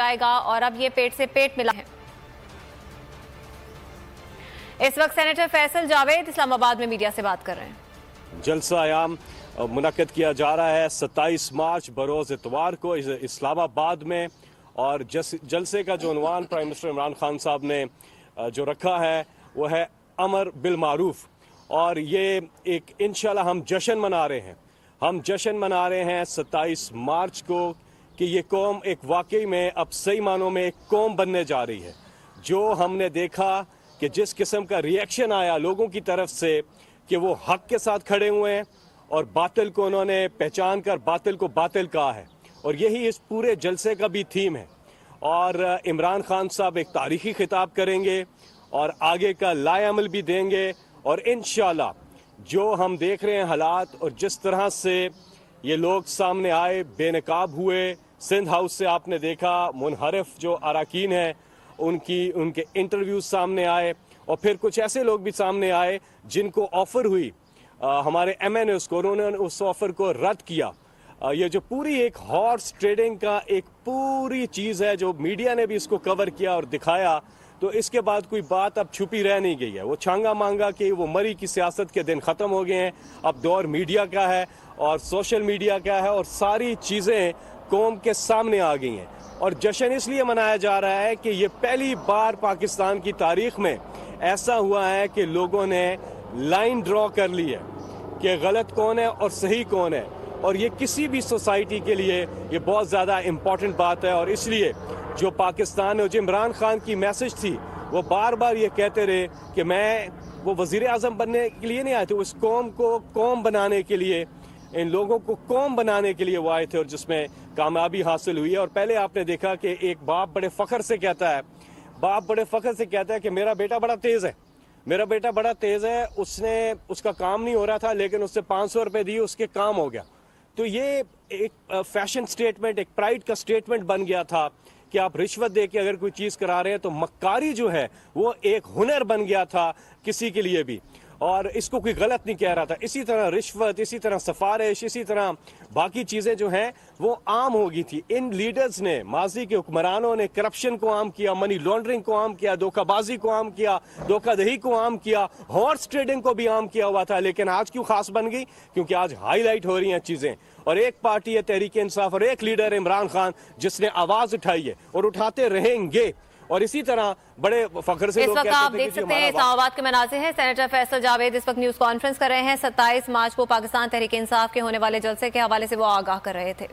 جائے گا اور اب یہ پیٹ سے پیٹ ملا ہے۔ اس وقت سینیٹر فیصل جاوید اسلام آباد میں میڈیا سے بات کر رہے ہیں۔ جلسہ عام منعقد کیا جا رہا ہے 27 مارچ بروز اتوار کو اسلام آباد میں، اور جلسے کا جو عنوان پرائم منسٹر عمران خان صاحب نے جو رکھا ہے وہ ہے امر بالمعروف، اور یہ ایک انشاءاللہ ہم جشن منا رہے ہیں۔ ہم جشن منا رہے ہیں 27 مارچ کو کہ یہ قوم ایک واقعی میں اب صحیح معنوں میں ایک قوم بننے جا رہی ہے۔ جو ہم نے دیکھا کہ جس قسم کا ریئیکشن آیا لوگوں کی طرف سے کہ وہ حق کے ساتھ کھڑے ہوئے ہیں اور باطل کو انہوں نے پہچان کر باطل کو باطل کہا ہے، اور یہی اس پورے جلسے کا بھی تھیم ہے۔ اور عمران خان صاحب ایک تاریخی خطاب کریں گے اور آگے کا لائے عمل بھی دیں گے، اور انشاءاللہ جو ہم دیکھ رہے ہیں حالات اور جس طرح سے یہ لوگ سامنے آئے، بے نقاب ہوئے، سندھ ہاؤس سے آپ نے دیکھا منحرف جو اراکین ہیں ان کے انٹرویوز سامنے آئے، اور پھر کچھ ایسے لوگ بھی سامنے آئے جن کو آفر ہوئی ہمارے ایم این ایس کو، انہوں نے اس آفر کو رد کیا۔ یہ جو پوری ایک ہارس ٹریڈنگ کا ایک پوری چیز ہے جو میڈیا نے بھی اس کو کور کیا اور دکھایا، تو اس کے بعد کوئی بات اب چھپی رہ نہیں گئی ہے۔ وہ چھانگا مانگا کہ وہ مری کی سیاست کے دن ختم ہو گئے ہیں، اب دور میڈیا کا ہے اور سوشل میڈیا کا ہے، اور ساری چیزیں قوم کے سامنے آ گئی ہیں۔ اور جشن اس لیے منایا جا رہا ہے کہ یہ پہلی بار پاکستان کی تاریخ میں ایسا ہوا ہے کہ لوگوں نے لائن ڈرا کر لی ہے کہ غلط کون ہے اور صحیح کون ہے، اور یہ کسی بھی سوسائٹی کے لیے یہ بہت زیادہ امپورٹنٹ بات ہے۔ اور اس لیے جو پاکستان اور جو عمران خان کی میسج تھی، وہ بار بار یہ کہتے رہے کہ وہ وزیر اعظم بننے کے لیے نہیں آئے تھے، اس قوم کو قوم بنانے کے لیے، ان لوگوں کو قوم بنانے کے لیے وہ آئے تھے، اور جس میں کامیابی حاصل ہوئی ہے۔ اور پہلے آپ نے دیکھا کہ ایک باپ بڑے فخر سے کہتا ہے کہ میرا بیٹا بڑا تیز ہے، میرا بیٹا بڑا تیز ہے، اس کا کام نہیں ہو رہا تھا لیکن اس سے 500 روپے دیے، اس کے کام ہو گیا۔ تو یہ ایک فیشن سٹیٹمنٹ، ایک پرائیڈ کا سٹیٹمنٹ بن گیا تھا کہ آپ رشوت دے کے اگر کوئی چیز کرا رہے ہیں تو مکاری جو ہے وہ ایک ہنر بن گیا تھا کسی کے لیے بھی، اور اس کو کوئی غلط نہیں کہہ رہا تھا۔ اسی طرح رشوت، اسی طرح سفارش، اسی طرح باقی چیزیں جو ہیں وہ عام ہو گئی تھی۔ ان لیڈرز نے، ماضی کے حکمرانوں نے کرپشن کو عام کیا، منی لانڈرنگ کو عام کیا، دھوکہ بازی کو عام کیا، دھوکہ دہی کو عام کیا، ہارس ٹریڈنگ کو بھی عام کیا ہوا تھا، لیکن آج کیوں خاص بن گئی؟ کیونکہ آج ہائی لائٹ ہو رہی ہیں چیزیں، اور ایک پارٹی ہے تحریک انصاف اور ایک لیڈر ہے عمران خان جس نے آواز اٹھائی ہے اور اٹھاتے رہیں گے۔ اور اسی طرح بڑے فخر سے اس وقت آپ دیکھ سکتے ہیں اسلام آباد کے مناظر ہیں۔ سینیٹر فیصل جاوید اس وقت نیوز کانفرنس کر رہے ہیں۔ 27 مارچ کو پاکستان تحریک انصاف کے ہونے والے جلسے کے حوالے سے وہ آگاہ کر رہے تھے۔